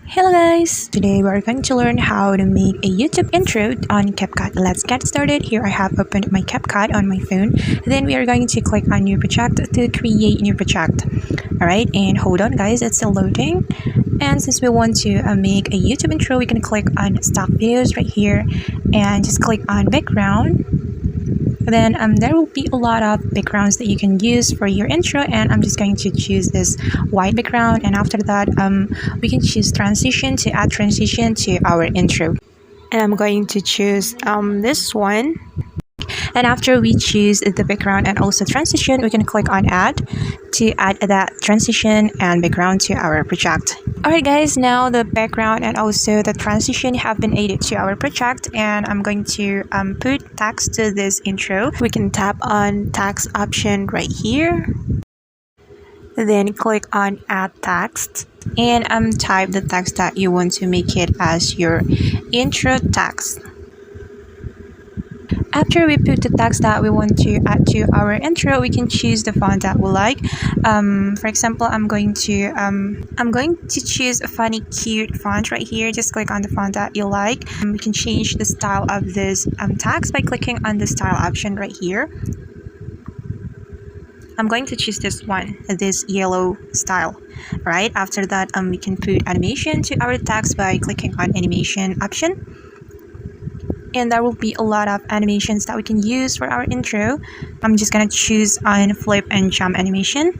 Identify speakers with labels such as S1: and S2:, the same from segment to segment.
S1: Hello guys! Today we are going to learn how to make a YouTube intro on Capcut. Let's get started. Here I have opened my Capcut on my phone. Then we are going to click on new project to create new project. Alright, and hold on guys, it's still loading. And since we want to make a YouTube intro, we can click on stock videos right here and just click on background. Then there will be a lot of backgrounds that you can use for your intro, and I'm just going to choose this white background, and after that we can choose transition to add transition to our intro, and I'm going to choose this one. And after we choose the background and also transition, we can click on add to add that transition and background to our project. Alright guys, now the background and also the transition have been added to our project, and I'm going to put text to this intro. We can tap on text option right here, then click on add text and type the text that you want to make it as your intro text. After we put the text that we want to add to our intro, we can choose the font that we like. For example, I'm going to choose a funny cute font right here. Just click on the font that you like. We can change the style of this text by clicking on the style option right here. I'm going to choose this one, this yellow style. Right after that, we can put animation to our text by clicking on animation option. And there will be a lot of animations that we can use for our intro. I'm just gonna choose on flip and jump animation.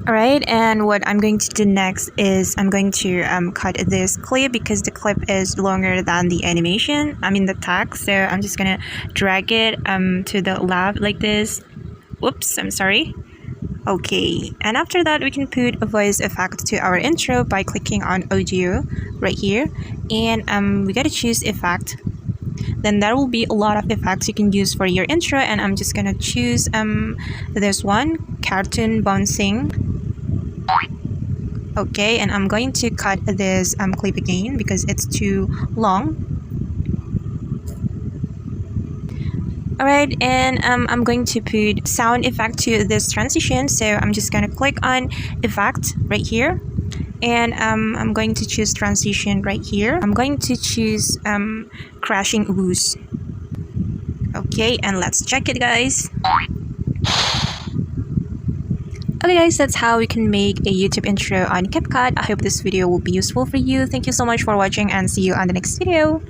S1: Alright, and what I'm going to do next is I'm going to cut this clip because the clip is longer than the animation, the text. So I'm just gonna drag it to the left like this. Whoops, I'm sorry. Okay, and after that we can put a voice effect to our intro by clicking on audio right here, and we gotta choose effect. Then there will be a lot of effects you can use for your intro, and I'm just gonna choose this one, cartoon bouncing. Okay, and I'm going to cut this clip again because it's too long. Alright, and I'm going to put sound effect to this transition, so I'm just gonna click on effect right here, and I'm going to choose transition right here. I'm going to choose crashing ooze. Okay, and let's check it guys. Okay guys, that's how we can make a YouTube intro on Capcut. I hope this video will be useful for you. Thank you so much for watching, and see you on the next video.